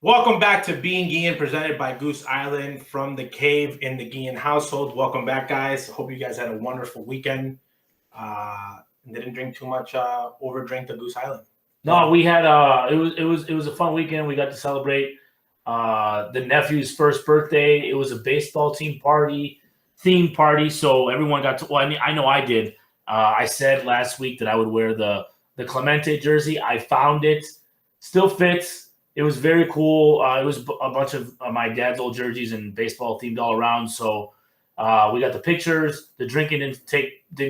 Welcome back to Being Guillén, presented by Goose Island from the cave in the Guillén household. Welcome back, guys. Hope you guys had a wonderful weekend. Didn't drink too much. Overdrink the Goose Island. No, we had it was a fun weekend. We got to celebrate the nephew's first birthday. It was a baseball theme party, so everyone got to. Well, I know I did. I said last week that I would wear the Clemente jersey. I found it, still fits. It was very cool. It was a bunch of my dad's old jerseys and baseball themed all around. So we got the pictures. The drinking didn't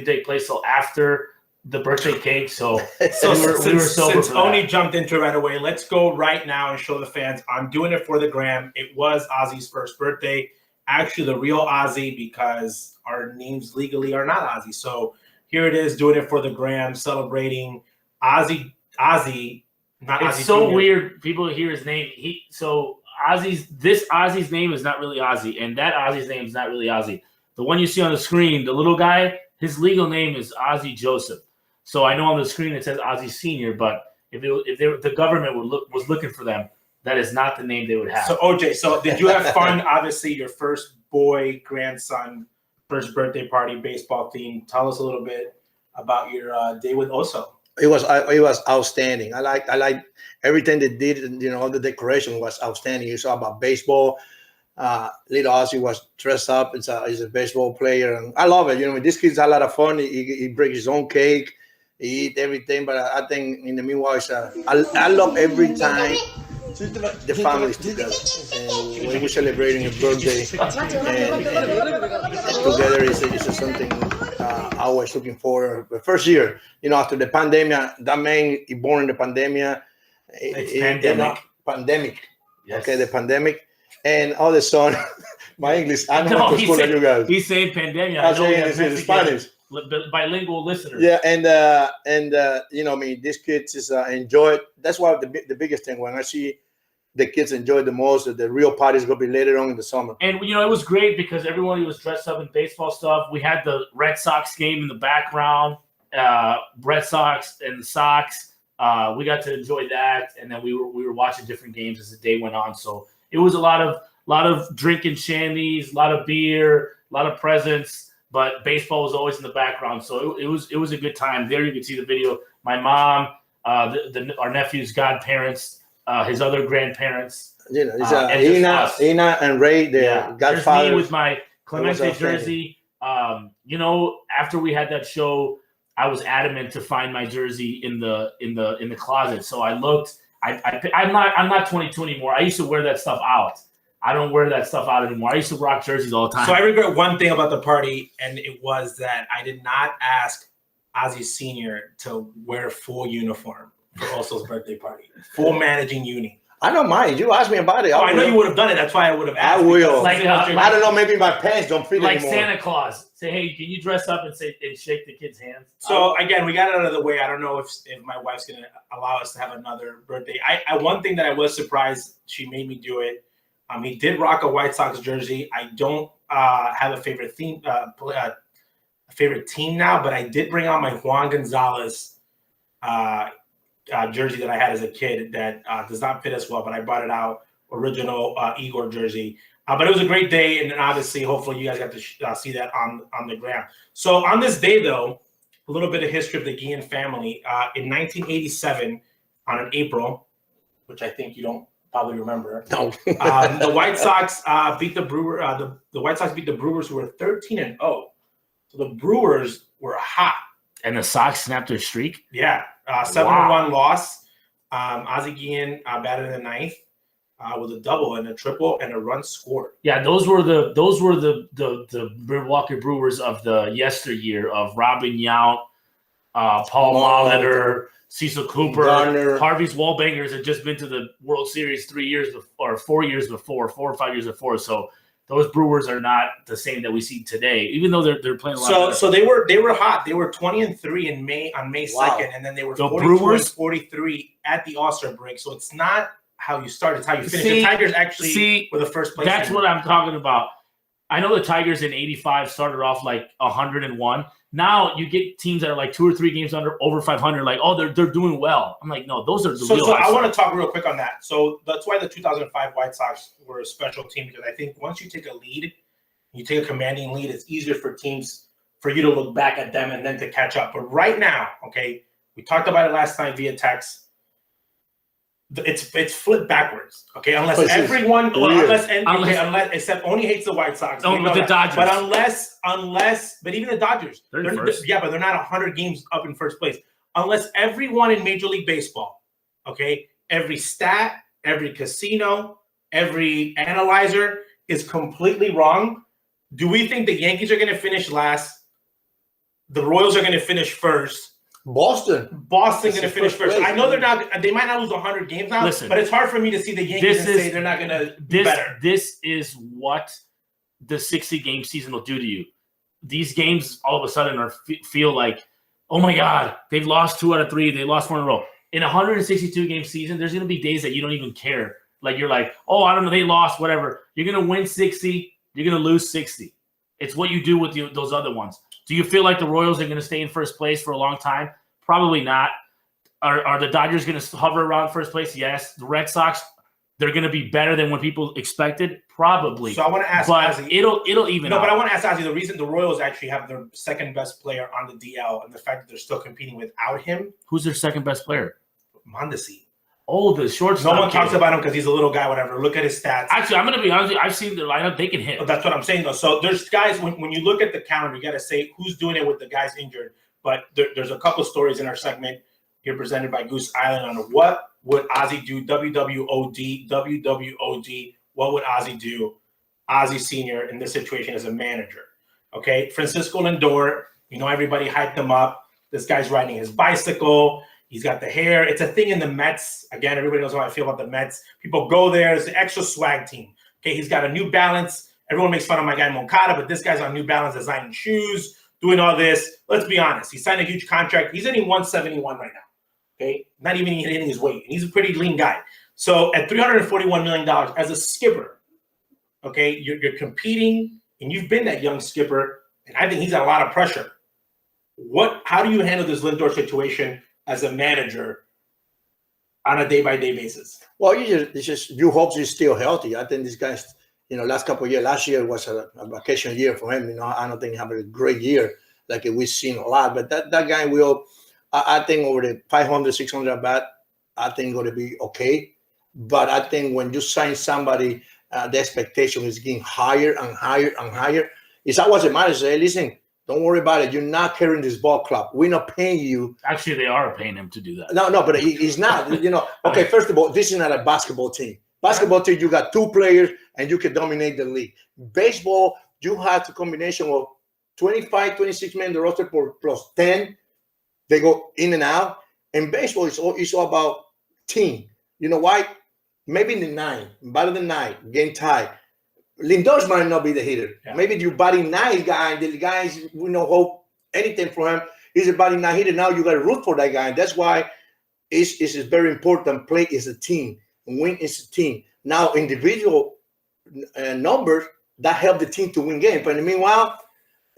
take place till after the birthday cake. So we were sober. Since Oni jumped into it right away, let's go right now and show the fans. I'm doing it for the gram. It was Ozzie's first birthday. Actually, the real Ozzie, because our names legally are not Ozzie. So here it is, doing it for the gram, celebrating Ozzie. Not it's Ozzie so Jr. weird. People hear his name. Ozzie's name is not really Ozzie, and that Ozzie's name is not really Ozzie. The one you see on the screen, the little guy, his legal name is Ozzie Joseph. So I know on the screen it says Ozzie Senior, but if the government was looking for them, that is not the name they would have. So OJ, so did you have fun? Obviously, your first boy, grandson, first birthday party, baseball theme. Tell us a little bit about your day with Oso. It was outstanding. I like everything they did. All the decoration was outstanding. You saw about baseball. Little Ozzie was dressed up. He's a baseball player, and I love it. This kid's a lot of fun. He breaks his own cake. He eat everything. But I think in the meanwhile, I love every time the family's together. And when we're celebrating a birthday and together is something I was looking for. The first year, after the pandemic, that man he born in the pandemic. Pandemic. Yes. Okay, the pandemic. And all of a sudden, my English, I don't know to school like you guys. He's saying pandemic. I know it's in Spanish. Bilingual listeners. Yeah, and these kids just enjoy it. That's why the biggest thing when I see the kids enjoy the most, the real party is going to be later on in the summer. And, it was great because everyone was dressed up in baseball stuff. We had the Red Sox game in the background, Red Sox and the Sox. We got to enjoy that. And then we were watching different games as the day went on. So it was a lot of drinking shandies, a lot of beer, a lot of presents. But baseball was always in the background. So it was a good time. There you can see the video. My mom, our nephew's godparents, his other grandparents. Ina and Ray, their godfathers. Me with my Clemente jersey. After we had that show, I was adamant to find my jersey in the closet. So I looked. I'm not 22 anymore. I used to wear that stuff out. I don't wear that stuff out anymore. I used to rock jerseys all the time. So I regret one thing about the party, and it was that I did not ask Ozzie Senior to wear a full uniform for Oso's birthday party. Full managing uni. I don't mind. You asked me about it. I know you would have done it. That's why I would have asked. I will. I don't know. Maybe my pants don't fit like anymore. Santa Claus. Say, hey, can you dress up and shake the kid's hands? So again, we got it out of the way. I don't know if my wife's gonna allow us to have another birthday. One thing that I was surprised she made me do it. He did rock a White Sox jersey. I don't have a favorite team now, but I did bring out my Juan Gonzalez jersey that I had as a kid that does not fit as well, but I brought it out, original Igor jersey. But it was a great day, and then obviously, hopefully, you guys got to see that on the gram. So on this day, though, a little bit of history of the Guillén family. In 1987, on an April, which I think you don't probably remember. No. The White Sox beat the Brewers. The White Sox beat the Brewers, who were 13-0. So the Brewers were hot. And the Sox snapped their streak? Yeah. 7-1 loss. Ozzie Guillén batted in the ninth with a double and a triple and a run scored. Yeah, those were the Milwaukee Brewers of the yesteryear of Robin Yount, Paul Molitor, Cecil Cooper, Garner. Harvey's Wallbangers had just been to the World Series 4 or 5 years before. So those Brewers are not the same that we see today, even though they're playing a lot. So they were hot. They were 20-3 on May 2nd, and then they were 42-43 at the All-Star break. So it's not how you start; it's how you finish. The Tigers actually were the first place. That's what I'm talking about. I know the Tigers in '85 started off like 101, Now you get teams that are like 2 or 3 games over 500, like, oh, they're doing well. I'm like, no, those are the real. So I want to talk real quick on that. So that's why the 2005 White Sox were a special team, because I think once you take a lead, you take a commanding lead, it's easier for teams for you to look back at them and then to catch up. But right now, okay, we talked about it last night via text. It's flipped backwards, okay? Unless everyone, unless except only hates the White Sox. Oh, with the Dodgers. But but even the Dodgers, they're but they're not 100 games up in first place. Unless everyone in Major League Baseball, okay, every stat, every casino, every analyzer is completely wrong. Do we think the Yankees are going to finish last? The Royals are going to finish first. Boston's going to finish first. I know they might not lose 100 games now, but it's hard for me to see the Yankees say they're not going to be better. This is what the 60-game season will do to you. These games all of a sudden feel like, oh my God, they've lost 2 out of 3. They lost 1 in a row. In a 162-game season, there's going to be days that you don't even care. Like you're like, oh, I don't know, they lost, whatever. You're going to win 60. You're going to lose 60. It's what you do with those other ones. Do you feel like the Royals are going to stay in first place for a long time? Probably not. Are the Dodgers going to hover around first place? Yes. The Red Sox, they're going to be better than what people expected? Probably. So I want to ask Ozzie. It'll even out. But I want to ask Ozzie, the reason the Royals actually have their second best player on the DL and the fact that they're still competing without him. Who's their second best player? Mondesi. Oh, the shortstop. No one talks about him because he's a little guy, whatever. Look at his stats. Actually, I'm going to be honest with you. I've seen their lineup. They can hit. But that's what I'm saying, though. So there's guys, when you look at the calendar, you got to say who's doing it with the guys injured. But there's a couple stories in our segment here presented by Goose Island on what would Ozzie do, WWOD, what would Ozzie do, Ozzie Sr. in this situation as a manager. Okay, Francisco Lindor, everybody hyped him up. This guy's riding his bicycle. He's got the hair. It's a thing in the Mets. Again, everybody knows how I feel about the Mets. People go there. It's an extra swag team. Okay, he's got a New Balance. Everyone makes fun of my guy Moncada, but this guy's on New Balance designing shoes, doing all this. Let's be honest. He signed a huge contract. He's hitting 171 right now. Okay, not even hitting his weight. He's a pretty lean guy. So at $341 million as a skipper, okay, you're competing, and you've been that young skipper, and I think he's got a lot of pressure. How do you handle this Lindor situation as a manager on a day-by-day basis? Well, you hope he's still healthy. I think this guy's, last couple of years, last year was a vacation year for him. I don't think he had a great year like we've seen a lot. But that guy will, I think over the 500, 600 at bat, I think going to be okay. But I think when you sign somebody, the expectation is getting higher and higher and higher. It's always a matter to say, listen, don't worry about it. You're not carrying this ball club. We're not paying you. Actually, they are paying him to do that. No, but he's not. Okay, first of all, this is not a basketball team. Basketball team, you got 2 players and you can dominate the league. Baseball, you have the combination of 25, 26 men in the roster plus 10. They go in and out. And baseball is all about team. You know why? Maybe in the 9, bottom of the 9, game tied. Lindor might not be the hitter. Yeah. Maybe your batting 9 guy, the guys, hope anything for him. He's a batting 9 hitter. Now you got to root for that guy. And that's why it's very important. Play is a team. Win is a team. Now, individual numbers, that help the team to win games. But meanwhile,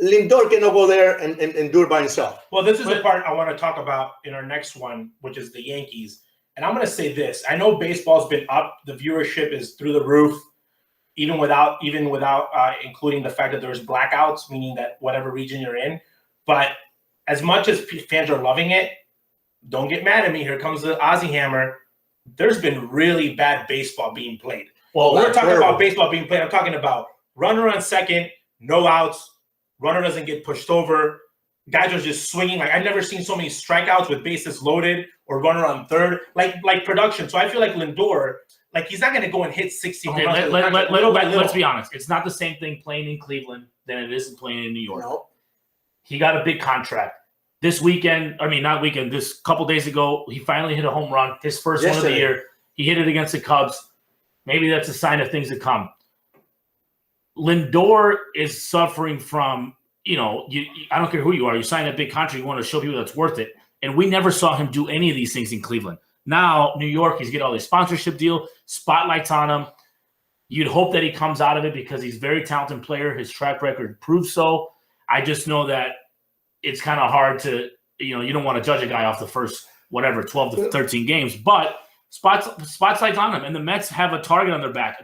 Lindor cannot go there and do it by himself. Well, this is the part I want to talk about in our next one, which is the Yankees. And I'm going to say this. I know baseball's been up. The viewership is through the roof. Even without including the fact that there's blackouts, meaning that whatever region you're in. But as much as fans are loving it, don't get mad at me. Here comes the Ozzie hammer. There's been really bad baseball being played. Well, we're talking about baseball being played. I'm talking about runner on second, no outs, runner doesn't get pushed over. Guys are just swinging. Like I've never seen so many strikeouts with bases loaded or runner on third, like production. So I feel like Lindor. Like, he's not going to go and hit 60 home runs. Let's be honest. It's not the same thing playing in Cleveland than it is playing in New York. No. He got a big contract. This couple days ago, he finally hit a home run, his first one of the year. He hit it against the Cubs. Maybe that's a sign of things to come. Lindor is suffering from, I don't care who you are. You sign a big contract, you want to show people that's worth it. And we never saw him do any of these things in Cleveland. Now, New York, he's getting all these sponsorship deal, spotlights on him. You'd hope that he comes out of it because he's a very talented player. His track record proves so. I just know that it's kind of hard to, you don't want to judge a guy off the first, 12 to 13 games, but spotlight's on him. And the Mets have a target on their back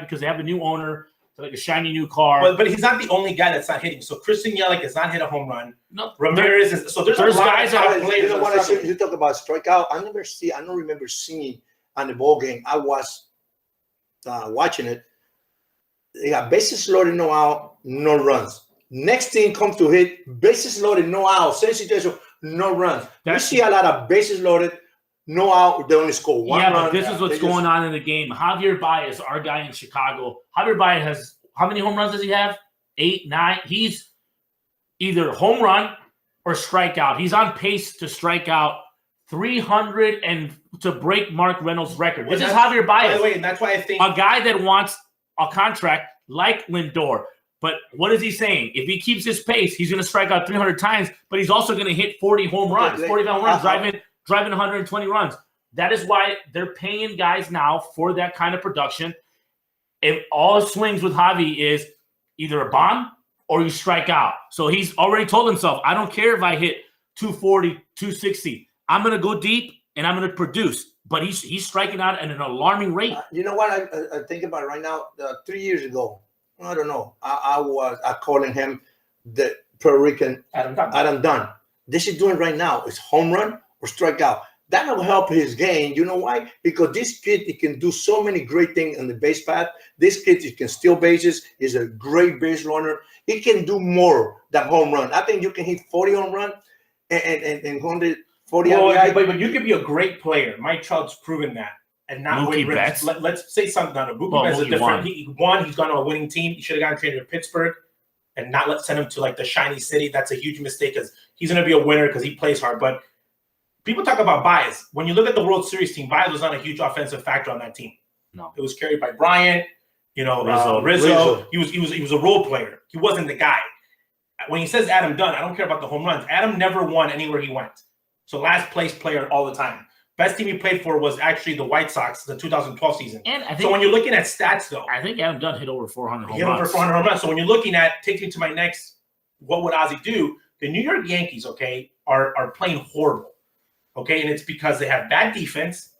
because they have a new owner, like a shiny new car. But he's not the only guy that's not hitting. So Christian Yelich has not hit a home run. No, Ramirez is. So there's guys that players. You talk about strikeout. I don't remember seeing on the ball game. I was watching it. They got bases loaded, no out, no runs. Next team comes to hit, bases loaded, no out. Same situation, no runs. We see a lot of bases loaded, no out. They only score one run. But this is what's going on in the game. Javier Baez, our guy in Chicago. Javier Baez has how many home runs does he have? 8, 9. He's either home run or strikeout. He's on pace to strike out 300 and to break Mark Reynolds' record. This is Javier Baez. By the way, and that's why I think a guy that wants a contract like Lindor. But what is he saying? If he keeps his pace, he's going to strike out 300 times, but he's also going to hit 40 home runs, 45 home runs, driving 120 runs. That is why they're paying guys now for that kind of production. If all swings with Javi is either a bomb or you strike out. So he's already told himself, I don't care if I hit 240, 260. I'm going to go deep and I'm going to produce. But he's striking out at an alarming rate. You know what I think about it right now? 3 years ago, I don't know. I was calling him the Puerto Rican Adam Dunn. This is doing right now is home run or strikeout. That will help his game. You know why? Because this kid, he can do so many great things on the base path. This kid, he can steal bases. He's a great base runner. He can do more than home run. I think you can hit 40 home run and 140 RBI. But you could be a great player. Mike Trout's proven that. And not win rings. Let's say something on it. Mookie Betts is different. He won. He's gone to a winning team. He should have gotten traded to Pittsburgh and not send him to like the shiny city. That's a huge mistake because he's going to be a winner because he plays hard. But people talk about Baez. When you look at the World Series team, Baez was not a huge offensive factor on that team. No, it was carried by Bryant. Rizzo. He was a role player. He wasn't the guy. When he says Adam Dunn, I don't care about the home runs. Adam never won anywhere he went. So last place player all the time. Best team he played for was actually the White Sox, the 2012 season. And I think, so when you're looking at stats, though, I think Adam Dunn hit over 400 home runs. Hit over 400 home runs. So when you're looking at, takes me to my next, what would Ozzie do? The New York Yankees, okay, are playing horrible, okay, and it's because they have bad defense,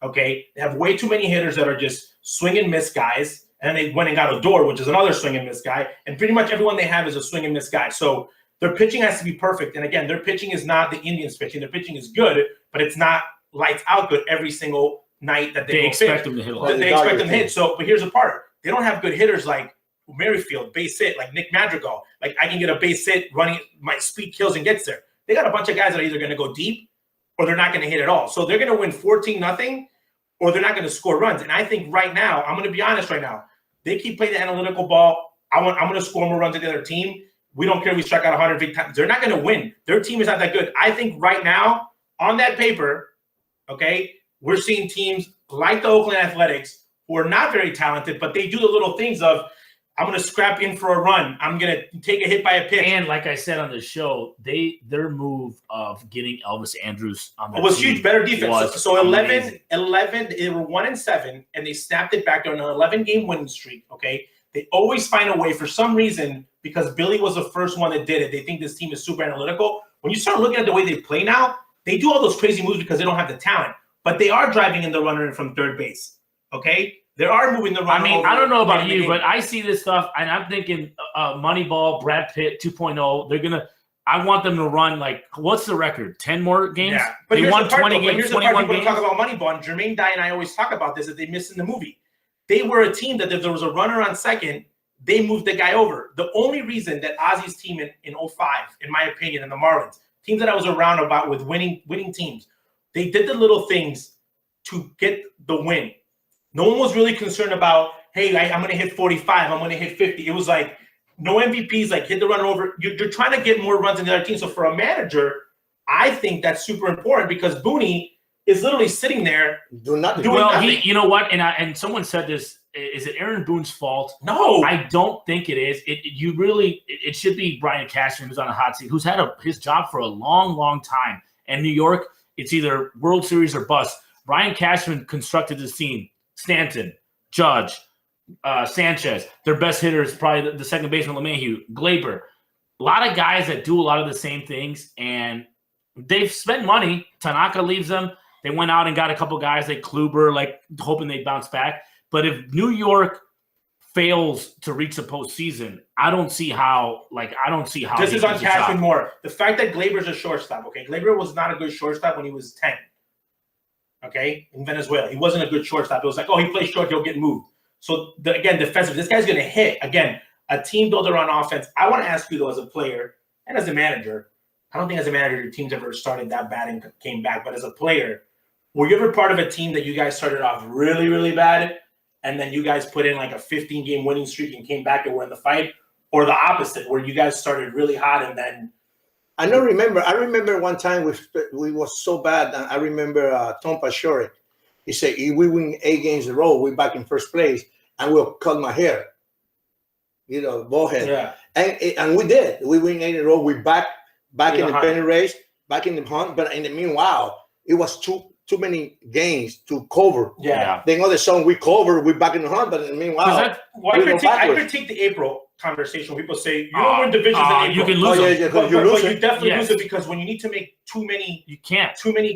okay. They have way too many hitters that are just swing and miss guys, and they went and got Odor, which is another swing and miss guy, and pretty much everyone they have is a swing and miss guy. So their pitching has to be perfect. And again, their pitching is not the Indians' pitching. Their pitching is good, but it's not lights out good every single night that they expect them to hit. They expect them to hit. So, but here's the part: they don't have good hitters like Merrifield, base hit, like Nick Madrigal. Like I can get a base hit running, my speed kills and gets there. They got a bunch of guys that are either going to go deep or they're not going to hit at all. So they're going to win 14-0, or they're not going to score runs. And I think right now, I'm going to be honest right now, they keep playing the analytical ball. I'm going to score more runs than the other team. We don't care if we strike out 150 times. They're not going to win. Their team is not that good. I think right now, on that paper, okay, we're seeing teams like the Oakland Athletics who are not very talented, but they do the little things of, I'm going to scrap in for a run. I'm going to take a hit by a pitch. And like I said on the show, their move of getting Elvis Andrus on the was team huge, better defense. So 11, they were 1-7, and they snapped it back. They're on an 11-game winning streak, okay? They always find a way for some reason, because Billy was the first one that did it. They think this team is super analytical. When you start looking at the way they play now, they do all those crazy moves because they don't have the talent. But they are driving in the runner in from third base, okay? They are moving the runner. I mean, I don't know about you, but I see this stuff, and I'm thinking Moneyball, Brad Pitt 2.0. They're going to – I want them to run, like, what's the record? 10 more games? Yeah. But they won 20 games, here's 21 the part games. Talk about Moneyball, and Jermaine Dye and I always talk about this that they missed in the movie. They were a team that if there was a runner on second, they moved the guy over. The only reason that Ozzie's team in 05, in my opinion, and the Marlins, teams that I was around about with winning teams, they did the little things to get the win. No one was really concerned about, hey, I'm going to hit 45, I'm going to hit 50. It was like no MVPs, like hit the runner over. You're trying to get more runs than the other team. So for a manager, I think that's super important because Booney is literally sitting there doing nothing. You know what? And someone said this. Is it Aaron Boone's fault? No, I don't think it is. It should be Brian Cashman, who's on a hot seat, who's had his job for a long, long time. And New York, it's either World Series or bust. Brian Cashman constructed this team. Stanton, Judge, Sanchez. Their best hitter is probably the second baseman, LeMahieu, Glaber. a lot of guys that do a lot of the same things, and they've spent money. Tanaka leaves them. They went out and got a couple guys like Kluber, like hoping they'd bounce back. But if New York fails to reach the postseason, I don't see how. This is on Cashman Moore. The fact that Gleyber's a shortstop. Okay, Gleyber was not a good shortstop when he was 10. Okay, in Venezuela, he wasn't a good shortstop. It was like, oh, he plays short, he'll get moved. So again, defensive. This guy's going to hit. Again, a team builder on offense. I want to ask you though, as a player and as a manager, I don't think as a manager your team's ever started that bad and came back. But as a player, were you ever part of a team that you guys started off really, really bad, and then you guys put in like a 15-game winning streak and came back and were in the fight, or the opposite, where you guys started really hot and then? I remember one time we was so bad. I remember Tom Pashore. He said, if we win 8 games in a row, we're back in first place, and we'll cut my hair. Bald head. Yeah. And we did. We win 8 in a row. We back in the pennant race, back in the hunt. But in the meanwhile, it was too many games to cover. Yeah. Then all of a sudden we cover, we're back in the hunt. But in the meanwhile, I critique the April conversation. People say you don't win divisions in April. You can lose them. But you definitely lose it because when you need to make too many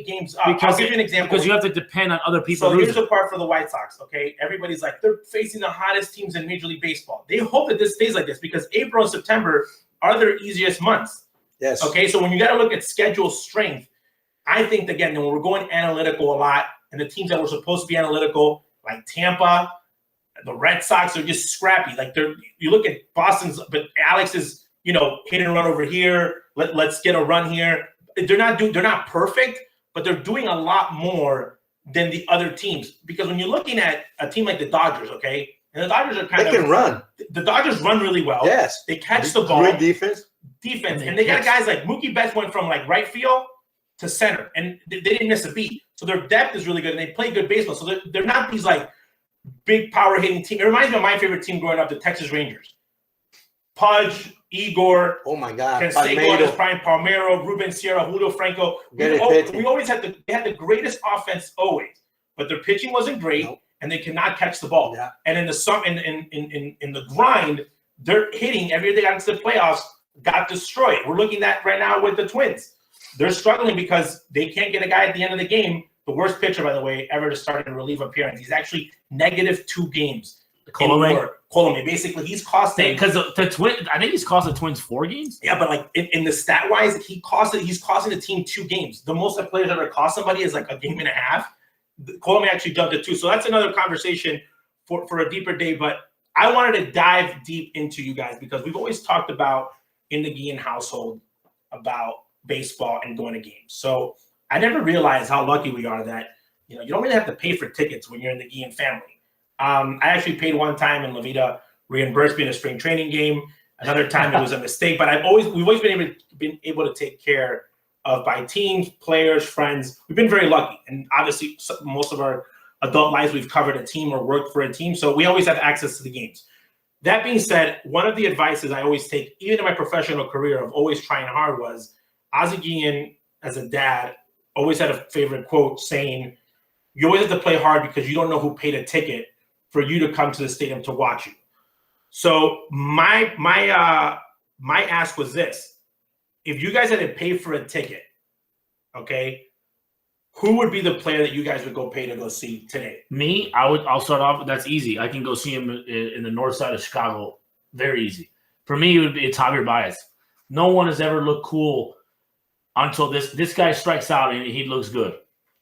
games up. I'll give you an example. Because you have to depend on other people. So here's the part for the White Sox, okay? Everybody's like, they're facing the hottest teams in Major League Baseball. They hope that this stays like this because April and September are their easiest months. Yes. Okay, so when you got to look at schedule strength, I think, again, when we're going analytical a lot, and the teams that were supposed to be analytical, like Tampa, the Red Sox, are just scrappy. Like you look at Boston's, but Alex is, hit and run over here. Let's get a run here. They're not perfect, but they're doing a lot more than the other teams. Because when you're looking at a team like the Dodgers, okay, and the Dodgers are they can run. The Dodgers run really well. Yes, they catch the ball. Great defense, and they got guys like Mookie Betts went from like right field to center, and they didn't miss a beat. So their depth is really good, and they play good baseball. So they're not these like big power hitting team. It reminds me of my favorite team growing up, the Texas Rangers. Pudge, Igor, oh my God, Canseco, Brian Palmeiro, Ruben Sierra, Julio Franco. We always had the greatest offense always, but their pitching wasn't great, and they cannot catch the ball. Yeah. And in the grind, they're hitting every year they got into the playoffs, got destroyed. We're looking at right now with the Twins. They're struggling because they can't get a guy at the end of the game. The worst pitcher, by the way, ever to start in a relief appearance. He's actually -2 games. Colomé. Basically, he's costing because the Twins. I think he's cost the Twins 4 games. Yeah, but like in the stat wise, he's costing the team 2 games. The most that players ever cost somebody is like a game and a half. Colomé actually dumped it 2. So that's another conversation for a deeper day. But I wanted to dive deep into you guys because we've always talked about in the Guillén household about baseball and going to games. So I never realized how lucky we are that you don't really have to pay for tickets when you're in the Guillén family. I actually paid one time and La Vida reimbursed me in a spring training game. Another time it was a mistake, but we've always been able to take care of by teams, players, friends. We've been very lucky, and obviously most of our adult lives we've covered a team or worked for a team, so we always have access to the games. That being said, one of the advices I always take, even in my professional career of always trying hard, was Ozzie Guillén, as a dad, always had a favorite quote saying, "You always have to play hard because you don't know who paid a ticket for you to come to the stadium to watch you." So my ask was this: if you guys had to pay for a ticket, okay, who would be the player that you guys would go pay to go see today? Me, I'll start off. That's easy. I can go see him in the north side of Chicago. Very easy. For me, it's Javier Baez. No one has ever looked cool until this guy strikes out and he looks good.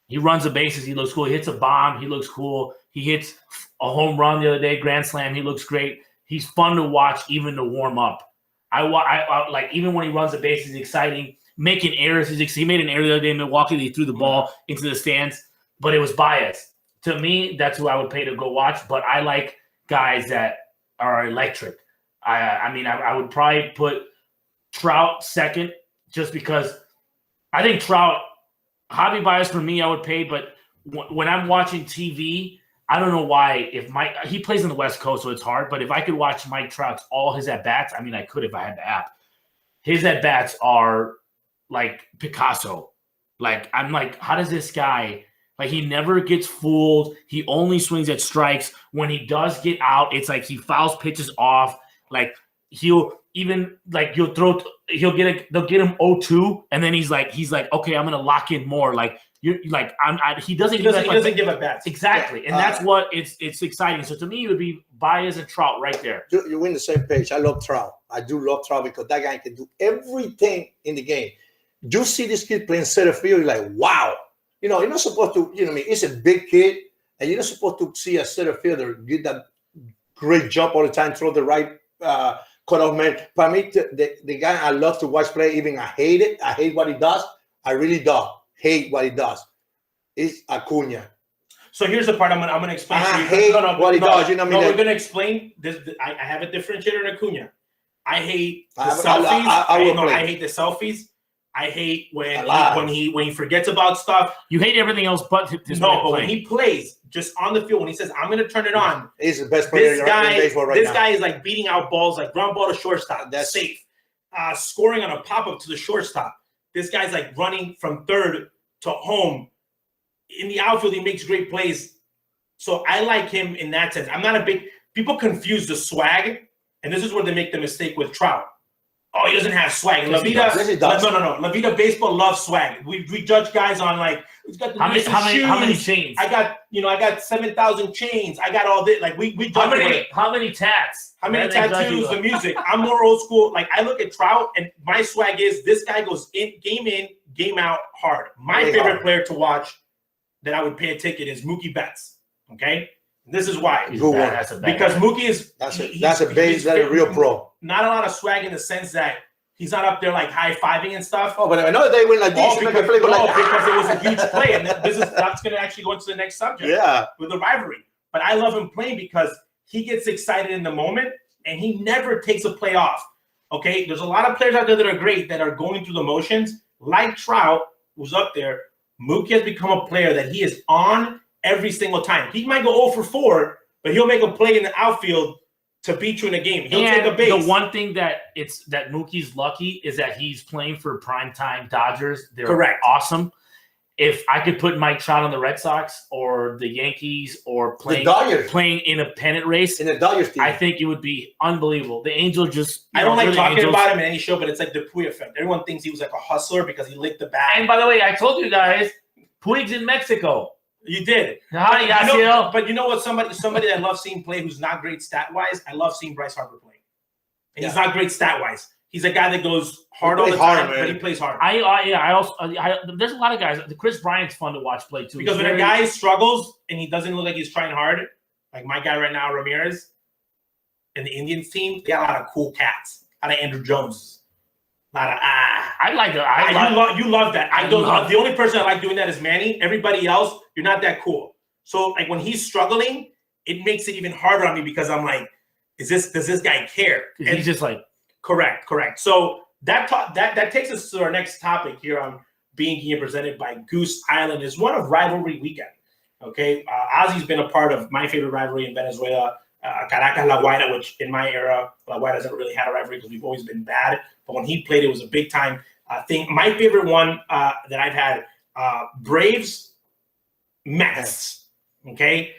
He runs the bases. He looks cool. He hits a bomb. He looks cool. He hits a home run the other day, grand slam. He looks great. He's fun to watch, even to warm up. I like even when he runs the bases, he's exciting. Making errors. He made an error the other day in Milwaukee. He threw the ball into the stands, but it was Baez. To me, that's who I would pay to go watch. But I like guys that are electric. I would probably put Trout second, just because I think Javi Baez for me I would pay. But when I'm watching TV, I don't know why. He plays on the West Coast, so it's hard. But if I could watch Mike Trout's all his at bats, I could if I had the app. His at bats are like Picasso. Like, I'm like, how does this guy, like, he never gets fooled. He only swings at strikes. When he does get out, it's like he fouls pitches off. Like, he'll even like they'll get him 0-2, and then he's like, okay, I'm gonna lock in more. Like he doesn't give a bet. Exactly, and that's what it's exciting. So to me, it would be Baez and Trout right there. You're in the same page. I love Trout. I do love Trout because that guy can do everything in the game. You see this kid playing center field, you're like, wow. You're not supposed to, he's a big kid, and you're not supposed to see a center fielder get that great jump all the time, throw the right cutoff man. For me, the guy I love to watch play, even I hate it. I hate what he does. I really do hate what he does. Is Acuna. So here's the part I'm gonna explain to you. I hate what he does. You know what I mean? We're gonna explain this. I have a differentiator in Acuna. I hate the selfies. I hate the selfies. I hate when he forgets about stuff. You hate everything else but this. No, but when he plays just on the field, when he says, "I'm going to turn it on," he's the best player in baseball right now. This guy is like beating out balls, like ground ball to shortstop. That's safe. Scoring on a pop up to the shortstop. This guy's like running from third to home. In the outfield, he makes great plays. So I like him in that sense. I'm not a big people confuse the swag, and this is where they make the mistake with Trout. Oh, he doesn't have swag. La Vida Baseball loves swag. We judge guys on like he's got the how many chains? I got 7,000 chains. I got all this. Like we judge how many tats? How many tattoos? The music. I'm more old school. Like I look at Trout, and my swag is this guy goes in, game out hard. My favorite player to watch that I would pay a ticket is Mookie Betts. Okay. This is why. Because Mookie is that's a real pro. Not a lot of swag in the sense that he's not up there like high-fiving and stuff. Oh, but I know they win like this. Because it was a huge play, and that's going to actually go into the next subject. Yeah, with the rivalry. But I love him playing because he gets excited in the moment, and he never takes a play off. Okay, there's a lot of players out there that are great that are going through the motions, like Trout, who's up there. Mookie has become a player that he is on every single time. He might go 0 for 4, but he'll make a play in the outfield to beat you in a game. He'll take a base. The one thing that Mookie's lucky is that he's playing for primetime Dodgers. They're correct. Awesome. If I could put Mike Trout on the Red Sox or the Yankees or playing in a pennant race in the Dodgers team, I think it would be unbelievable. The Angel just I don't like talking about him in any show, but it's like the Puig effect. Everyone thinks he was like a hustler because he licked the bat. And by the way, I told you guys, Puig's in Mexico. You did. But you know what? Somebody that I love seeing play who's not great stat-wise, I love seeing Bryce Harper play. And he's not great stat-wise. He's a guy that goes hard all the time, but he plays hard. There's a lot of guys. Chris Bryant's fun to watch play, too. Because when a guy struggles and he doesn't look like he's trying hard, like my guy right now, Ramirez, and the Indians team, they got a lot of cool cats. A lot of Andrew Jones. A lot of you love that. I don't love the only person I like doing that is Manny. Everybody else, you're not that cool. So like when he's struggling, it makes it even harder on me because I'm like, does this guy care? And he's just like correct. So that takes us to our next topic here on Being Guillén, presented by Goose Island. Is one of rivalry weekend. Okay, Ozzie's been a part of my favorite rivalry in Venezuela, Caracas La Guaira, which in my era La Guaira's never really had a rivalry because we've always been bad. But when he played, it was a big time thing. My favorite one that I've had, Braves, Mets. Okay,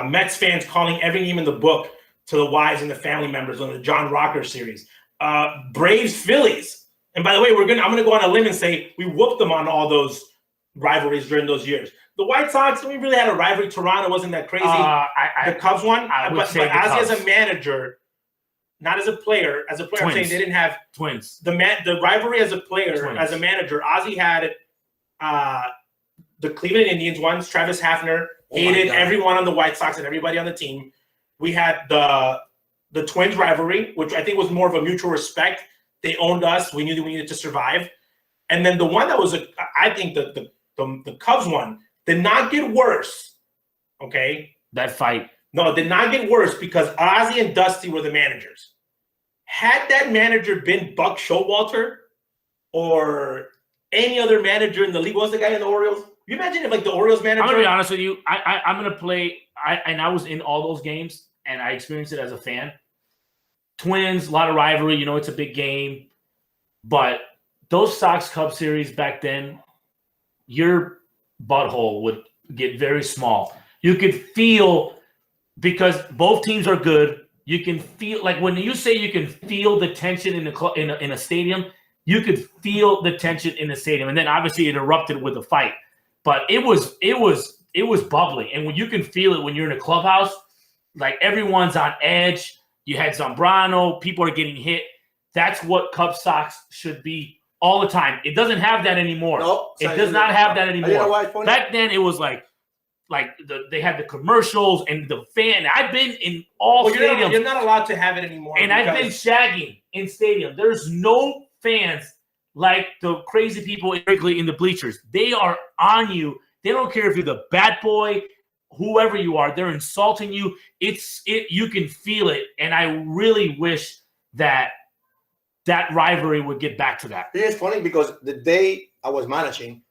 Mets fans calling every name in the book to the wives and the family members on the John Rocker series. Braves, Phillies, and by the way, I'm gonna go on a limb and say we whooped them on all those rivalries during those years. The White Sox, we really had a rivalry. Toronto wasn't that crazy. The Cubs one, but Ozzie as a manager. Not as a player. As a player, I'm saying they didn't have twins. The rivalry as a player, as a manager, Ozzie had the Cleveland Indians ones. Travis Hafner hated everyone on the White Sox and everybody on the team. We had the Twins rivalry, which I think was more of a mutual respect. They owned us. We knew that we needed to survive. And then the one that was, I think the Cubs one did not get worse. Okay, that fight. No, it did not get worse because Ozzie and Dusty were the managers. Had that manager been Buck Showalter or any other manager in the league, what was the guy in the Orioles? You imagine if like the Orioles manager. I'm gonna be honest with you. I'm gonna play. I was in all those games and I experienced it as a fan. Twins, a lot of rivalry. You know, it's a big game, but those Sox Cubs series back then, your butthole would get very small. You could feel. Because both teams are good, You can feel like when you say you can feel the tension in a stadium, you could feel the tension in the stadium, and then obviously it erupted with a fight. But it was bubbling, and when you can feel it when you're in a clubhouse, like everyone's on edge. You had Zambrano, people are getting hit. That's what Cub Sox should be all the time. It doesn't have that anymore. No, it does not have that anymore. You know why it's funny? Back then, it was like they had the commercials and the fan. I've been in all stadiums. You're not allowed to have it anymore. And I've been shagging in stadium. There's no fans like the crazy people in the bleachers. They are on you. They don't care if you're the bat boy, whoever you are. They're insulting you. You can feel it. And I really wish that rivalry would get back to that. It's funny because the day I was managing,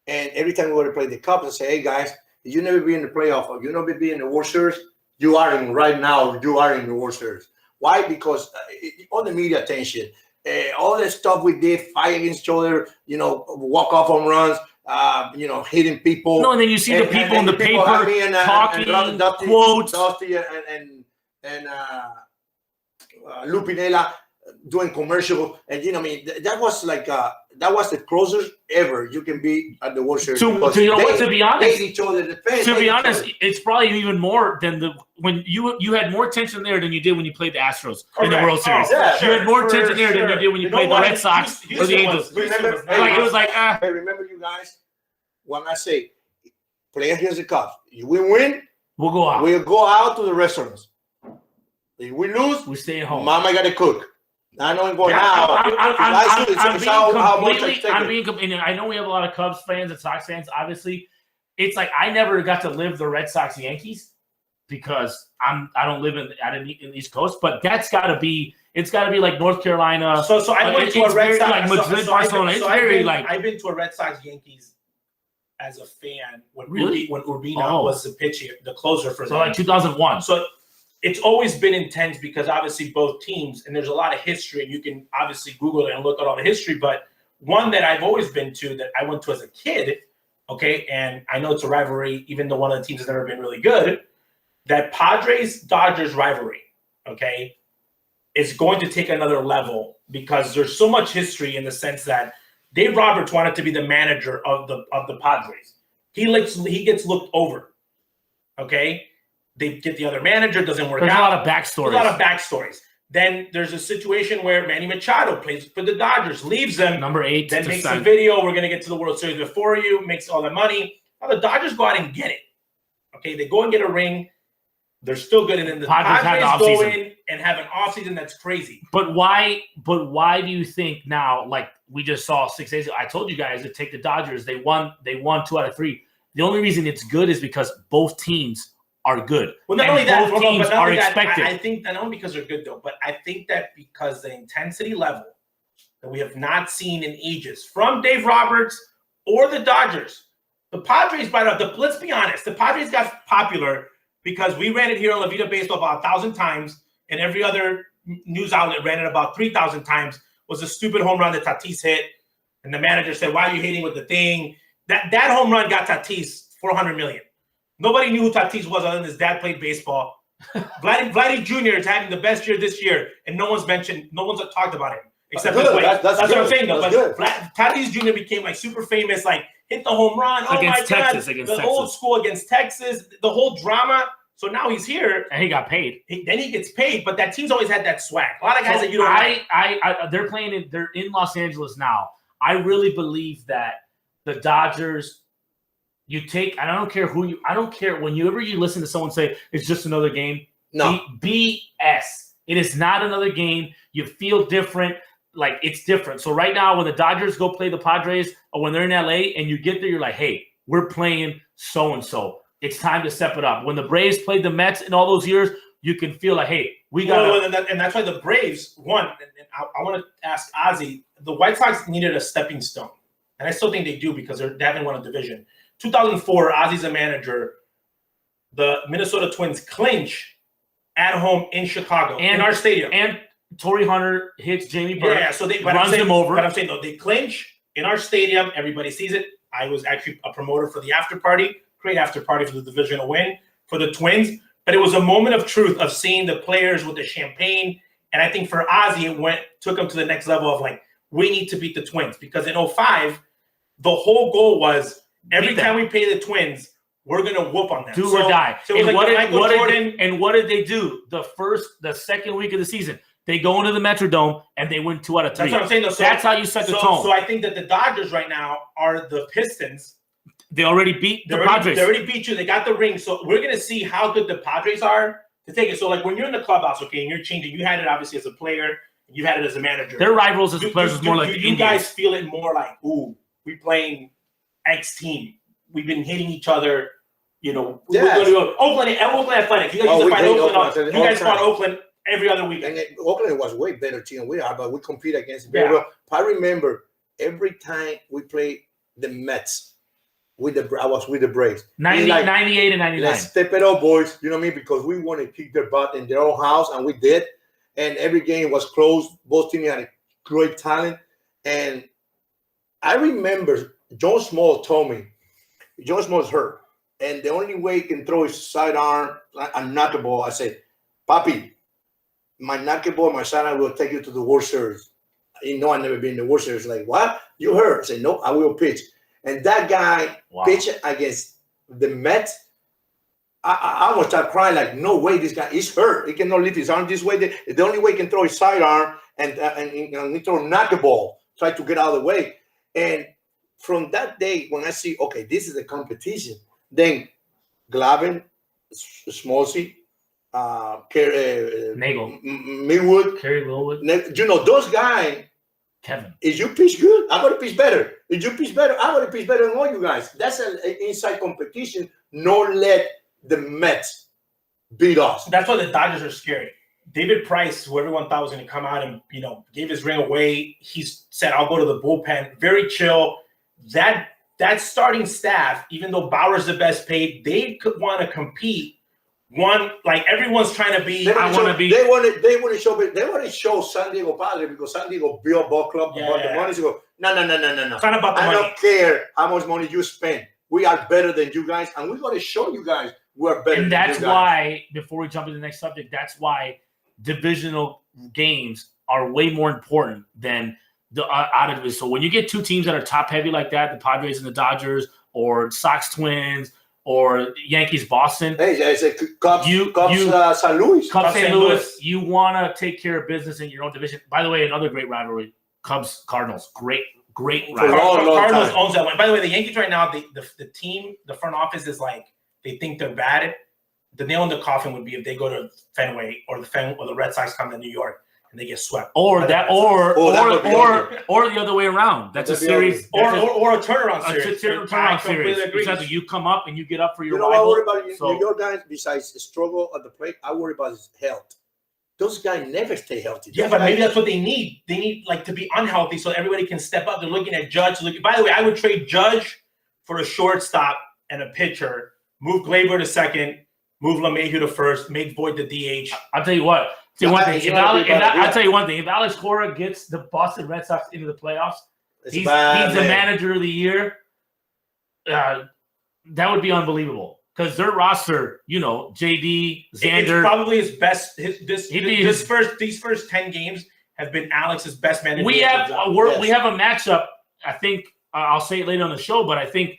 and every time we would play the Cubs, I say, hey guys, if you never be in the playoff or you never be in the World Series, you are in right now. You are in the World Series. Why? Because all the media attention, all the stuff we did, fight against each other, walk off home runs, hitting people. No, and then you see the people in the paper talking, quotes. Dusty and Lupinella doing commercial, and that was like that was the closest ever you can be at the World Series. To be honest, each other, it's probably even more than when you had more tension there than you did when you played the Astros in the World Series. You had more tension there than you did when you played the Red Sox or the Angels. It was like, Hey, remember you guys? When I say play against the Cubs, if we win, we'll go out. We'll go out to the restaurants. If we lose, we stay at home. Mama got to cook. I know I'm going now. I'm being complete. I know we have a lot of Cubs fans and Sox fans. Obviously, it's like I never got to live the Red Sox Yankees because I don't live in the East Coast. But that's got to be. It's got to be like North Carolina. So I went to a Red Sox. Like Madrid, Barcelona. It's very like I've been to a Red Sox Yankees as a fan when Urbina was the pitcher, the closer for them. So like 2001. So it's always been intense because obviously both teams, and there's a lot of history, and you can obviously Google it and look at all the history, but one that I've always been to that I went to as a kid, okay, and I know it's a rivalry, even though one of the teams has never been really good, that Padres-Dodgers rivalry, okay, is going to take another level because there's so much history in the sense that Dave Roberts wanted to be the manager of the Padres. He gets looked over, okay? They get the other manager, doesn't work out. There's a lot of backstories. Then there's a situation where Manny Machado plays for the Dodgers, leaves them. Number 8. Then makes a video, we're going to get to the World Series before you, makes all the money. Now the Dodgers go out and get it. Okay, they go and get a ring. They're still good. And then the Padres go in and have an offseason that's crazy. But why do you think now, like we just saw 6 days ago, I told you guys to take the Dodgers. They won 2 out of 3. The only reason it's good is because both teams are good. Well, not only that, both teams are expected. I think not only because they're good, though, but I think that because the intensity level that we have not seen in ages from Dave Roberts or the Dodgers, the Padres, let's be honest, the Padres got popular because we ran it here on La Vida Baseball about 1,000 times, and every other news outlet ran it about 3,000 times. Was a stupid home run that Tatis hit, and the manager said, "Why are you hitting with the thing?" That home run got Tatis $400 million. Nobody knew who Tatis was other than his dad played baseball. Vladdy Jr. is having the best year this year, and no one's talked about him except his way. That's what I'm saying, though. But Tatis Jr. became like super famous, like hit the home run. Against Texas. Old school against Texas, the whole drama. So now he's here, and he got paid. Then he gets paid, but that team's always had that swag. A lot of guys that you don't like. They're in Los Angeles now. I really believe that the Dodgers. I don't care whenever you listen to someone say it's just another game. No. BS. It is not another game. You feel different. Like it's different. So right now when the Dodgers go play the Padres or when they're in LA and you get there, you're like, hey, we're playing so-and-so. It's time to step it up. When the Braves played the Mets in all those years, you can feel like, hey, we got and that's why the Braves won. And I want to ask Ozzie, the White Sox needed a stepping stone. And I still think they do because they haven't won a division. 2004, Ozzie's a manager. The Minnesota Twins clinch at home in Chicago, in our stadium. And Torrey Hunter hits Jamie Burke. Yeah, so runs him over. But I'm saying, though, they clinch in our stadium. Everybody sees it. I was actually a promoter for the after party. Great after party for the divisional win. For the Twins, but it was a moment of truth of seeing the players with the champagne. And I think for Ozzie, it took him to the next level of like, we need to beat the Twins, because in 05, the whole goal was every time we play the Twins, we're gonna whoop on them. Do or die. So it was what did they do? The second week of the season, they go into the Metrodome and they win 2 out of 3. That's what I'm saying. So, that's how you set the tone. So I think that the Dodgers right now are the Pistons. They already beat the Padres. They already beat you. They got the ring. So we're gonna see how good the Padres are to take it. So like when you're in the clubhouse, okay, and you're changing, you had it obviously as a player, you had it as a manager. Their rivals as players was more like the you guys feel it more like, ooh, we playing X team. We've been hitting each other. You know, yes. We're going to go Oakland Athletics. You guys used to fight Oakland. You guys fought Oakland every other weekend. And Oakland was way better team than we are, but we compete against very well. I remember every time we played the Mets I was with the Braves. 98 and 99. Let's step it up, boys. You know what I mean? Because we want to kick their butt in their own house, and we did. And every game was close. Both teams had a great talent. And I remember John Small told me, John Small's hurt. And the only way he can throw his sidearm and knuckleball, I said, Papi, my knuckleball, my sidearm will take you to the World Series. You know, I've never been in the World Series. Like, what? You hurt? I said, no, I will pitch. And that guy pitched against the Mets. I almost started crying, like, no way, this guy is hurt. He cannot lift his arm this way. The only way he can throw his sidearm and he throw knuckleball, try to get out of the way. And from that day, when I see, okay, this is a competition, then Glavin, Smolsey, Nagel, Millwood, Kerry Millwood. You know, those guys, Kevin. If you pitch good, I'm going to pitch better. If you pitch better, I'm going to pitch better than all you guys. That's an inside competition. Not let the Mets beat us. That's why the Dodgers are scary. David Price, who everyone thought was going to come out and, you know, gave his ring away, he said, I'll go to the bullpen. Very chill. That starting staff, even though Bauer's the best paid, they could want to compete. Like everyone's trying to be. They want to show San Diego Padres because San Diego built ball club about the money. So go, no. It's not about the money. I don't care how much money you spend. We are better than you guys, and we're going to show you guys we're better. And that's why, before we jump into the next subject, that's why divisional games are way more important than the out of division. So when you get two teams that are top heavy like that, the Padres and the Dodgers, or Sox Twins, or Yankees Boston, Cubs St. Louis. Cubs St. Louis. You want to take care of business in your own division. By the way, another great rivalry: Cubs Cardinals. Great rivalry. Cardinals owns that one. By the way, the Yankees right now, the team, the front office is like they think they're bad. The nail in the coffin would be if they go to Fenway or the Red Sox come to New York and they get swept. Or the other way around. That's a series. Or a turnaround series. Turnaround series. Exactly. You come up and you get up for your rival. I worry about New York guys, besides the struggle at the plate, I worry about his health. Those guys never stay healthy. Yeah, but maybe that's what they need. They need like to be unhealthy so everybody can step up. They're looking at Judge. By the way, I would trade Judge for a shortstop and a pitcher. Move Gleyber to second. Move LeMahieu to first. Make Voit the DH. I'll tell you what. I'll tell you one thing. If Alex Cora gets the Boston Red Sox into the playoffs, he's the manager of the year. That would be unbelievable because their roster, you know, JD, Xander, it's probably his best. These first 10 games have been Alex's best manager. We have a matchup. I think I'll say it later on the show, but I think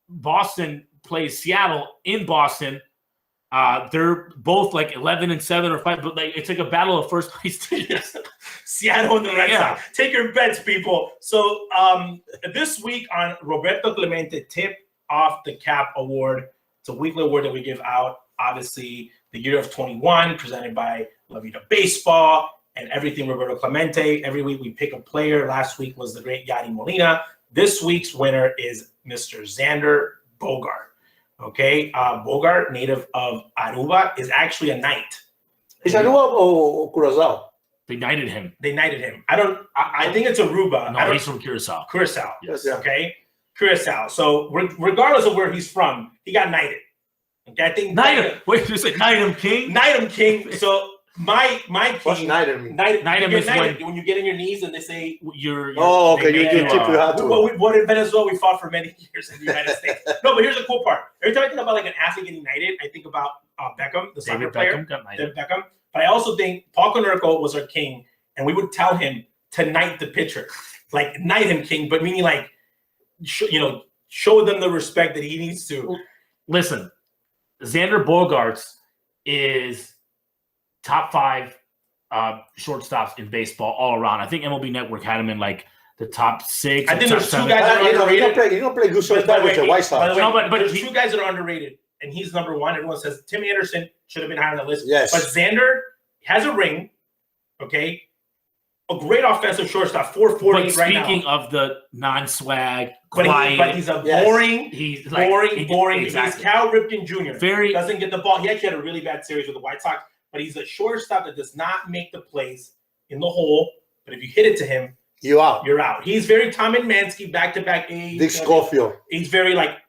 Boston plays Seattle in Boston. They're both like 11-7 or 5, but like it's like a battle of first place teams. Seattle and the Red Sox. Take your bets, people. So this week on Roberto Clemente Tip Off the Cap Award, it's a weekly award that we give out. Obviously, the year of 21, presented by Vida Baseball and everything Roberto Clemente. Every week we pick a player. Last week was the great Yadi Molina. This week's winner is Mr. Xander Bogart. Okay, Bogart, native of Aruba, is actually a knight. Is Aruba or Curacao? They knighted him. I think it's Aruba. No, he's from Curacao. Curacao. Yes. Yeah. Okay, Curacao. So regardless of where he's from, he got knighted. Okay, I think knight him. Wait, you said knight him king? Knight him king. So my king. What's knight him? Knight him is when you get on your knees and they say you're okay. You tip your hat to. What in Venezuela we fought for many years in the United States. No, but here's the cool part. Every time I think about like an athlete getting knighted, I think about Beckham, the soccer David player. Beckham got knighted. David Beckham. But I also think Paul Konerko was our king, and we would tell him to knight the pitcher, like knight him king, but meaning like, show them the respect that he needs to. Listen, Xander Bogaerts is top 5 shortstops in baseball all around. I think MLB Network had him in like the top 6. I think there's 2 7. guys that are underrated. You don't play Goose By the with the way, White Sox. by the way, No, but there's he- 2 guys that are underrated, and he's number 1. Everyone says Tim Anderson should have been higher on the list. Yes. But Xander has a ring, okay? A great offensive shortstop, 440 But right now. speaking of the non-swag, But quiet, he's a Yes. boring, he's like, boring. Exactly. He's Cal Ripken Jr. Very Doesn't get the ball. He actually had a really bad series with the White Sox, but he's a shortstop that does not make the plays in the hole. But if you hit it to him, You out. you're out. He's very Tom Mansky, back-to-back A's. Dick Schofield. He's very like,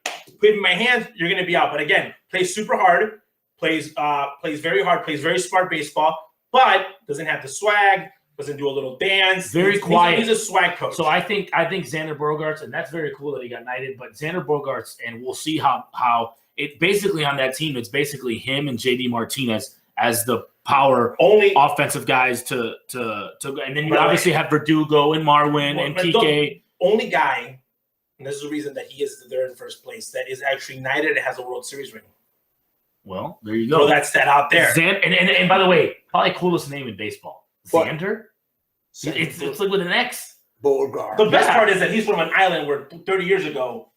put in my hands, you're going to be out. But again, plays super hard, plays very hard, plays very smart baseball, but doesn't have the swag. Doesn't do a little dance. Very quiet. He's a swag coach. So I think Xander Bogaerts, and that's very cool that he got knighted. But Xander Bogaerts, and we'll see how it basically on that team. It's basically him and JD Martinez as the power only offensive guys to and then you Right. obviously have Verdugo and Marwin and But TK. only guy, and this is the reason that he is there in first place, that is actually knighted and has a World Series ring. Well, there you So go. that's that out there. And by the way, probably coolest name in baseball. What? Xander. It's like with an X. Bogart. The best Yeah. part is that he's from an island where 30 years ago.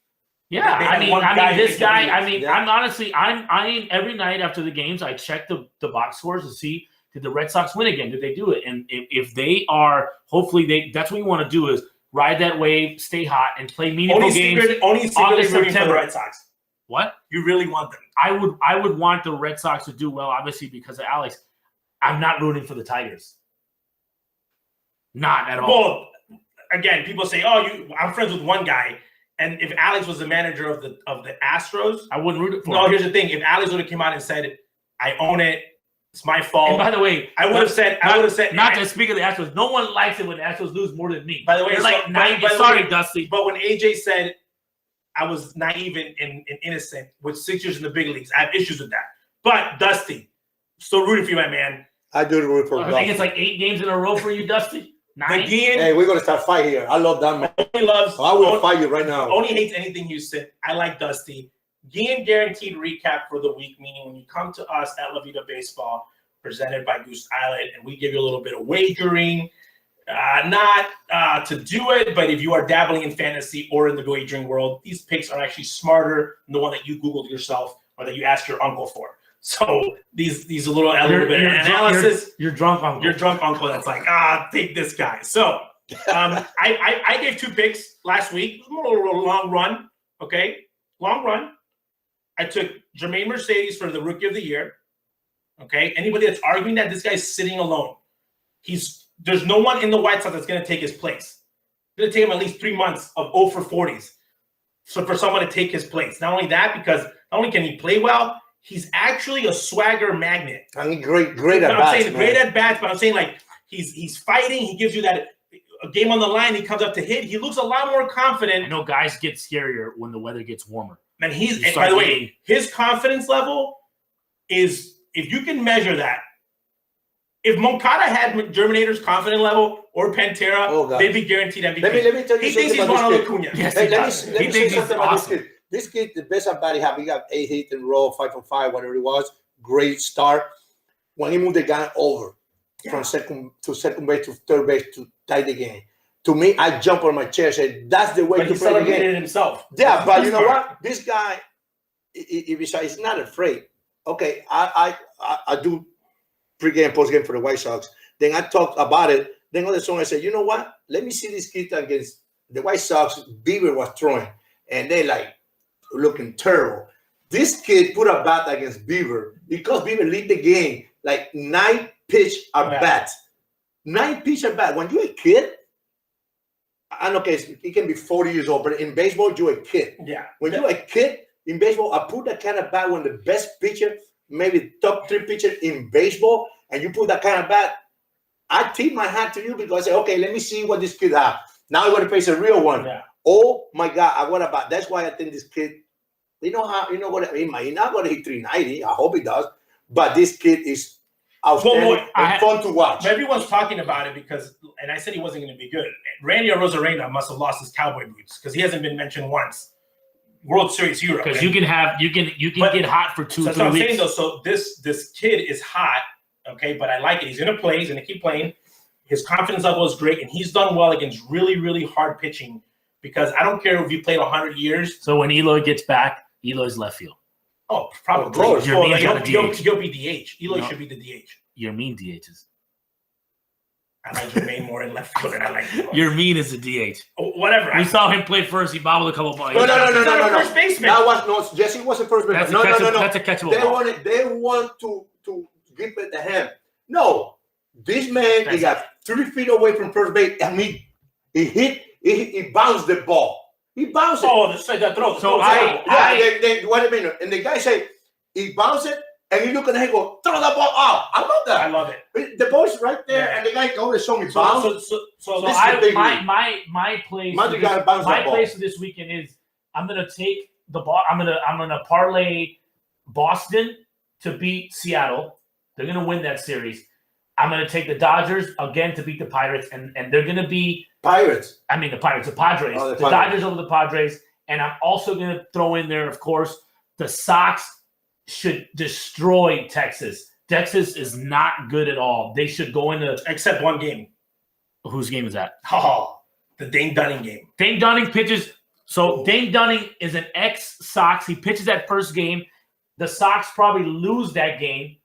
Yeah, They I had mean, one guy this who guy. could I do mean, it. I'm honestly, I every night after the games, I check the box scores to see did the Red Sox win again? Did they do it? And if they are, hopefully that's what we want to do is ride that wave, stay hot, and play meaningful Only games. secretly August, rooting for the September. Red Sox. What? You really want them. I would want the Red Sox to do well, obviously because of Alex. I'm not rooting for the Tigers. Not at all. Well, again, people say, "Oh, I'm friends with one guy," and if Alex was the manager of the Astros, I wouldn't root it for no. him. Here's the thing: if Alex would have come out and said, "I own it, it's my fault," And by the way, I would have said, not to speak of the Astros. No one likes it when the Astros lose more than me. By the way, they're so- like by 90. the Sorry, way- Dusty. But when AJ said I was naive and innocent with 6 years in the big leagues, I have issues with that. But Dusty, still rooting for you, my man. I do root for I think Dusty. it's like 8 games in a row for you, Dusty. The 9. Guillén Hey, we're gonna start fight here. I love that man. only loves. I will fight you right now. Only hates anything Houston. I like Dusty. Guillén guaranteed recap for the week, meaning when you come to us at La Vida Baseball, presented by Goose Island, and we give you a little bit of wagering. Not to do it, but if you are dabbling in fantasy or in the wagering world, these picks are actually smarter than the one that you Googled yourself or that you asked your uncle for. So these a little bit of analysis. You're drunk on Your drunk uncle that's like, take this guy. So I gave 2 picks last week. A little long run, okay? Long run. I took Jermaine Mercedes for the Rookie of the Year, okay? Anybody that's arguing that this guy's sitting alone, there's no one in the White Sox that's going to take his place. It's going to take him at least 3 months of 0 for 40s. So for someone to take his place. Not only that, because not only can he play well, he's actually a swagger magnet. I mean, great at But I'm bats, saying man. great at bats, but I'm saying like he's fighting. He gives you that a game on the line. He comes up to hit. He looks a lot more I confident. know guys get scarier when the weather gets warmer. And You and start by the way, getting- his confidence level is, if you can measure that, if Moncada had Germinator's confidence level or Pantera, Oh, God. they'd be guaranteed MVP. Let me tell you He thinks something he's about Ronald this kid. Acuna. Yes, Hey, he does. let He me say thinks he's something about awesome. this kid. This kid, the best at bat he had, he got 8 hits in a row, 5 for 5, whatever it was. Great start. When he moved the guy over from second base to third base to tie the game. To me, I jumped on my chair and said, that's the way But to he play the game. celebrated it himself. Yeah, but you know Smart. what? This guy, he's not afraid. Okay, I do pregame, postgame for the White Sox. Then I talked about it. Then on the song, I said, you know what? Let me see this kid against the White Sox. Bieber was throwing, and they like looking terrible. This kid put a bat against Bieber because Bieber lead the game like 9 pitch at bat. 9 pitch at bat. When you're a kid, I know, okay, he can be 40 years old, but in baseball, you're a kid. Yeah. When you're a kid in baseball, I put that kind of bat when the best pitcher, maybe top 3 pitcher in baseball, and you put that kind of bat, I tip my hat to you because I say, okay, let me see what this kid has. Now I'm going to face a real one. Yeah. Oh my God, I that's why I think this kid, you know what, he's not going to hit 390. I hope he does. but this kid is outstanding and fun to watch. Everyone's talking about it because, and I said he wasn't going to be good. Randy Arozarena must have lost his cowboy boots because he hasn't been mentioned once. World Series hero. Because you can get hot for 2-3 weeks. That's what I'm saying though. So this kid is hot, okay, but I like it. He's gonna play, he's gonna keep playing. His confidence level is great, and he's done well against really, really hard pitching because I don't care if you played 100 years. So when Eloy gets back, Eloy's left field. Oh, probably. Of course. He'll be DH. Eloy should be the DH. You're mean DHs. I like Jermaine more in left field than I like Eloy. You're mean as a DH. Oh, whatever. We saw him play first. He bobbled a couple balls. No. First baseman. That was no. Jesse wasn't first baseman. No. That's a catchable ball. They want to give it to him. No, this man he got 3 feet away from first base. I mean, he bounced the ball. He bounced it. Oh, that's like that throw. So wait a minute. And the guy said he bounced it, and you look at him and go, throw that ball out. I love that. I love it. The ball's right there, and the guy goes to show me bounce. So this is the big league. my place. My place for this weekend is I'm gonna take the ball. I'm gonna parlay Boston to beat Seattle. They're gonna win that series. I'm gonna take the Dodgers again to beat the Pirates, and they're gonna be Pirates. I mean the Pirates, the Padres, the the Dodgers over the Padres, and I'm also gonna throw in there, of course, the Sox should destroy Texas. Texas is not good at all. They should go into except one game. Whose game is that? Oh, the Dane Dunning game. Dane Dunning pitches. So Dane Dunning is an ex-Sox. He pitches that first game. The Sox probably lose that game,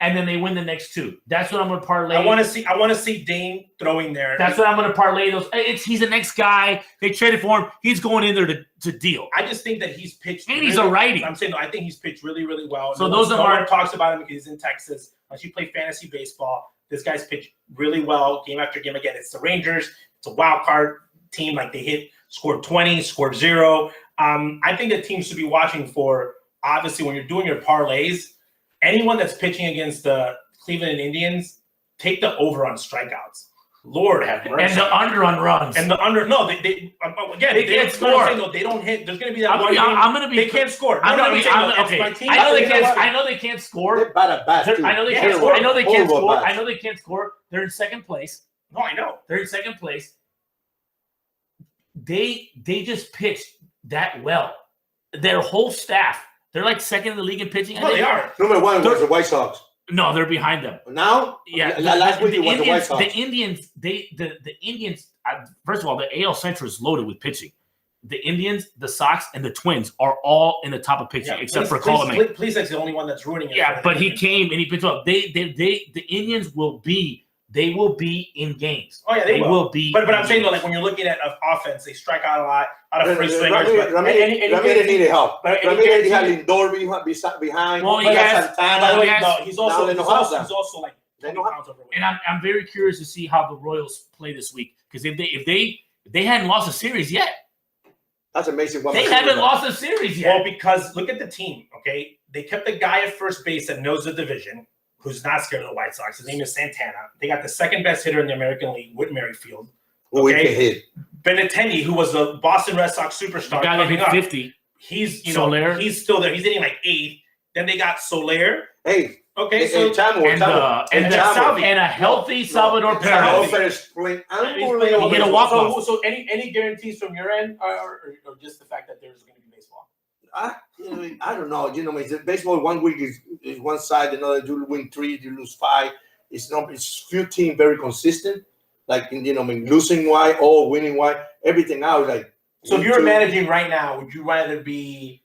and then they win the next 2. That's what I'm going to parlay. I want to see Dane throwing there. That's what I'm going to parlay those. He's an ex-guy. They traded for him. He's going in there to deal. I just think that he's pitched. And he's a righty. I'm saying, no, I think he's pitched really, really well. So no one talks about him because he's in Texas. Once you play fantasy baseball, this guy's pitched really well game after game. Again, it's the Rangers. It's a wild card team. Like they scored 20, scored 0. I think that teams should be watching for, obviously, when you're doing your parlays, anyone that's pitching against the Cleveland Indians, take the over on strikeouts. Lord have mercy. And the under on runs. And the under, no, they can't score. They don't hit. There's going to be that I'm going to be. They can't score. Okay. I know they can't score. They're bad at bat, too. I know they can't score. I know they can't score. I know they can't score. They're in second place. No, I know. They're in second place. They just pitched that well. Their whole staff. They're like second in the league in pitching. No, they are. Number 1 was the White Sox. No, they're behind them. Now? Yeah. Last week it was the White Sox. The Indians, the Indians, first of all, the AL Central is loaded with pitching. The Indians, the Sox, and the Twins are all in the top of pitching, except for Coleman. Please, that's the only one that's ruining it. Yeah, but he came and he pitched up. The Indians will be in games. Oh yeah, they will be. But I'm saying though, like when you're looking at offense, they strike out a lot of free swingers. Ramirez needed help. Ramirez had Lindor behind. Well, he's also like 20 pounds overweight. And I'm very curious to see how the Royals play this week because if they hadn't lost a series yet. That's amazing. They haven't lost a series yet. Well, because look at the team, okay? They kept the guy at first base that knows the division, who's not scared of the White Sox. His name is Santana. They got the second best hitter in the American League, Whit Merrifield. Who he can hit. Benintendi, who was the Boston Red Sox superstar. The guy that hit 50. He's Soler. He's still there. He's hitting like 8. Then they got Soler. Hey. Okay, so and a healthy Salvador Perez. He hit a walk-off. So any guarantees from your end, or just the fact that there's going to be baseball? I don't know. Baseball 1 week is one side, another you win 3, you lose 5. It's few teams very consistent. Like losing why or winning why, everything out like. So if you're managing right now, would you rather be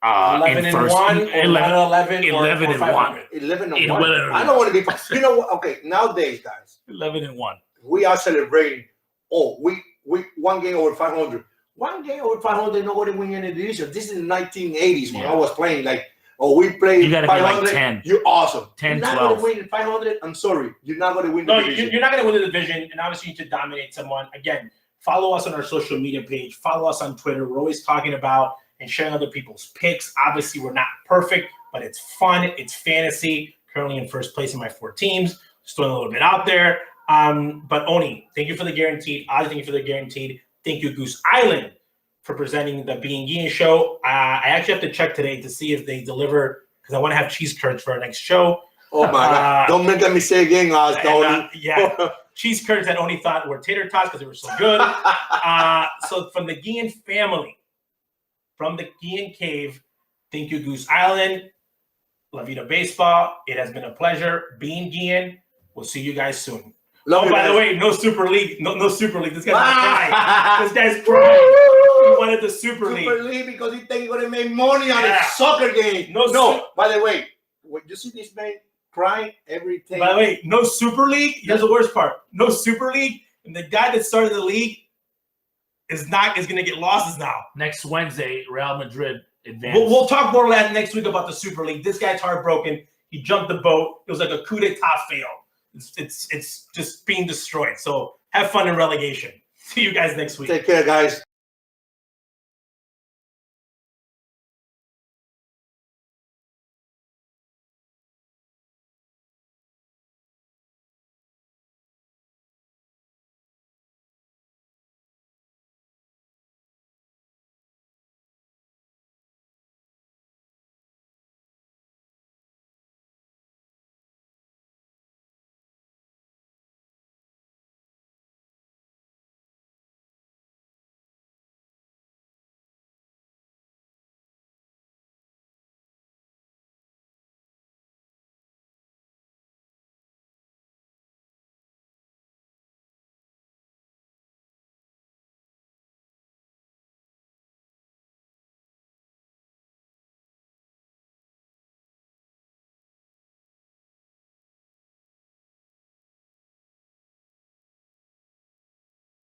11-1 or 11-1 or 500? 11-1. I don't want to be. You know what? Okay, nowadays, guys. 11-1. We are celebrating. Oh, we 1 game over 500. 1 game over 500, nobody win any division. This is the 1980s when I was playing. Like, we played. You got to be like 10. You're awesome. 10, you're not 12. going to win 500. I'm sorry. You're not going to win the division. You're not going to win the division, and obviously you need to dominate someone. Again, follow us on our social media page. Follow us on Twitter. We're always talking about and sharing other people's picks. Obviously, we're not perfect, but it's fun. It's fantasy. Currently in first place in my 4 teams. Just throwing a little bit out there. But Oni, thank you for the guaranteed. Ozzie, thank you for the guaranteed. Thank you, Goose Island, for presenting the Guillén show. I actually have to check today to see if they deliver because I want to have cheese curds for our next show. Oh my God! Don't make me say again, Tony. Yeah, cheese curds that only thought were tater tots because they were so good. So from the Guillén family, from the Guillén Cave, thank you, Goose Island, La Vida Baseball. It has been a pleasure being Guillén. We'll see you guys soon. By the way, no Super League. No Super League. This guy's crying. This guy's crying. He wanted the Super League. Super League because he thinks he's going to make money on a soccer game. No. By the way, when you see this man crying everything. By the way, no Super League. Here's the worst part. No Super League. And the guy that started the league is going to get losses now. Next Wednesday, Real Madrid advance. We'll talk more next week about the Super League. This guy's heartbroken. He jumped the boat. It was like a coup d'etat fail. It's just being destroyed. So have fun in relegation. See you guys next week. Take care, guys.